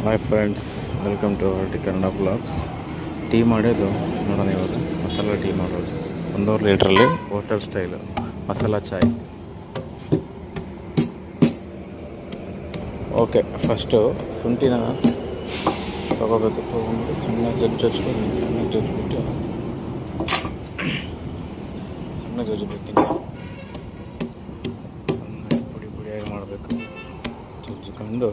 Hi friends, welcome to T Kannada blogs. Tea ಮಾಡೋದು ನೋಡೋಣ. ಇವಾಗ ಮಸಾಲ ಟೀ ಮಾಡೋದು 1.5 ಲೀಟ್ರಲ್ಲಿ hotel style masala chai. Okay, first ಶುಂಠಿನ ತೊಗೋಬೇಕು. ತೊಗೊಂಡು ಸಣ್ಣ ಜಜ್ಜಿಬಿಟ್ಟು ಸಣ್ಣ ಜಜ್ಜಿಬಿಟ್ಟಿನ ಸಣ್ಣ ಪುಡಿ ಪುಡಿಯಾಗಿ ಮಾಡಬೇಕು. ಜಜ್ಜಿಕೊಂಡು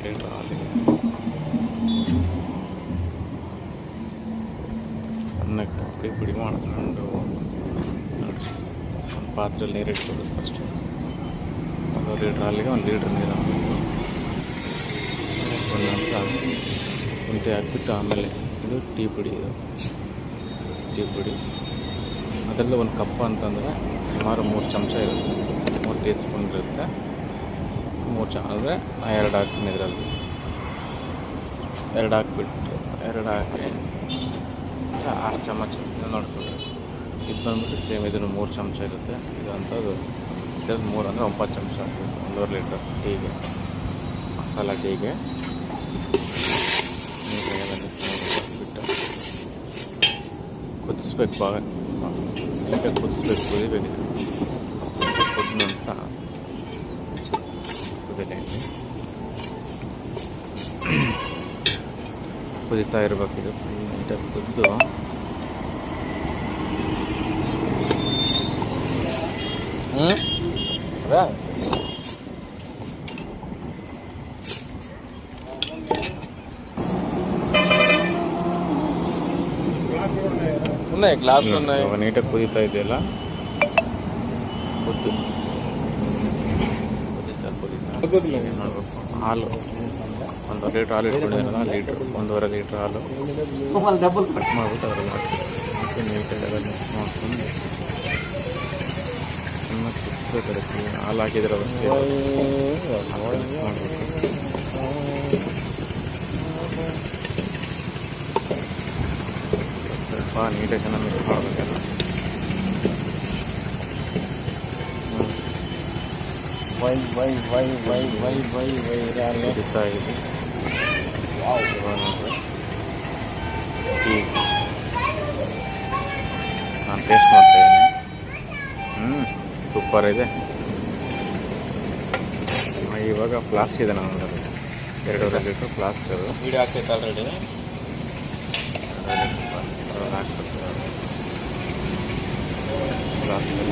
ಲೀಟ್ರ್ ಹಾಲಿಗೆ ಸಣ್ಣಕ್ಕೆ ಪುಡಿ ಮಾಡ್ಕೊಂಡು ನೋಡಿರಿ, ಒಂದು ಪಾತ್ರೆಯಲ್ಲಿ ನೀರು ಇಟ್ಕೊಬೇಕು. ಫಸ್ಟು 1 ಲೀಟ್ರ್ ಹಾಲಿಗೆ 1 ಲೀಟ್ರ್ ನೀರು ಹಾಕಬೇಕು. ನಂತರ ಶುಂಠಿ ಹಾಕ್ಬಿಟ್ಟು ಆಮೇಲೆ ಇದು ಟೀ ಪುಡಿ ಅದರಲ್ಲಿ 1 ಕಪ್ ಅಂತಂದರೆ ಸುಮಾರು 3 ಚಮಚ ಇರುತ್ತೆ, 3 ಟೀ ಸ್ಪೂನ್ ಇರುತ್ತೆ. 3 ಚಮಚ ಅಂದರೆ 2 ಹಾಕ್ತೀನಿ. ಇದರಲ್ಲಿ 2 ಹಾಕ್ಬಿಟ್ಟು 2 ಹಾಕಿ 6 ಚಮಚ ನೋಡ್ಕೊಳ್ರಿ. ಇದು ಬಂದ್ಬಿಟ್ಟು ಸೇಮ್ ಇದನ್ನು 3 ಚಮಚ ಇರುತ್ತೆ. ಇದು ಅಂಥದ್ದು ಇದು 3 ಅಂದರೆ 9 ಚಮಚ ಹಾಕಬೇಕು 1.5 ಲೀಟರ್ ಟೀಗೆ, ಮಸಾಲ ಟೀಗೆ. ನೀಟಾಗೆಲ್ಲ ಮಿಕ್ಸ್ ಮಾಡಿಬಿಟ್ಟು ಕುದಿಸ್ಬೇಕು. ಭಾಳ ನೀಟಾಗಿ ಕುದಿಸ್ಬೇಕು, ಕುದಿಬೇಕು. ಕುದಿದ ನಂತರ ಕುದೀತಾ ಇರಬೇಕು. ಇದು ನೀಟಾಗಿ ಕುದ್ದು ಗ್ಲಾಸ್ ನೀಟಾಗಿ ಕುದೀತಾ ಇದೆಯಲ್ಲ, ನೋಡ್ಬೇಕು. ಹಾಲು 1 ಲೀಟ್ರ್ ಹಾಲು ಇಟ್ಕೊಂಡಿರೋಲ್ಲ, 1.5 ಲೀಟ್ರ್ ಹಾಲು ಕಟ್ ಮಾಡಿಬಿಟ್ಟು ಅದ್ರಲ್ಲಿ ಹಾಕ್ಬೇಕು. ನೀಟಾಗಿ ಎಲ್ಲ ಮಿಕ್ಸ್ ಮಾಡ್ಕೊಂಡು ಚೆನ್ನಾಗಿ ಕುದಿಸ್ಬೇಕು. ಅದಕ್ಕೆ ಹಾಲು ಹಾಕಿದ್ರೆ ಅಷ್ಟೇ ಮಿಕ್ಸ್ ಮಾಡಬೇಕು. ಸ್ವಲ್ಪ ನೀಟಾಗಿ ಚೆನ್ನಾಗಿ ಮಿಕ್ಸ್ ಮಾಡಬೇಕಲ್ಲ. ಕುದೀತಾ ಇದೆ. ಟೀ ನಾನು ಟೇಸ್ಟ್ ಮಾಡ್ತಾಯಿದ್ದೀನಿ. ಸೂಪರ್ ಇದೆ. ಇವಾಗ ಫ್ಲಾಸ್ಕ್ ಇದೆ ನಮ್ಮದು, 2.5 ಲೀಟ್ರ್ ಫ್ಲಾಸ್ಕ್. ಅದು ವೀಡಿಯೋ ಆಗ್ತೈತೆ ಆಲ್ರೆಡಿ. ಹಾಕ್ಬೇಕು ಫ್ಲಾಸ್ಕಲ್ಲಿ.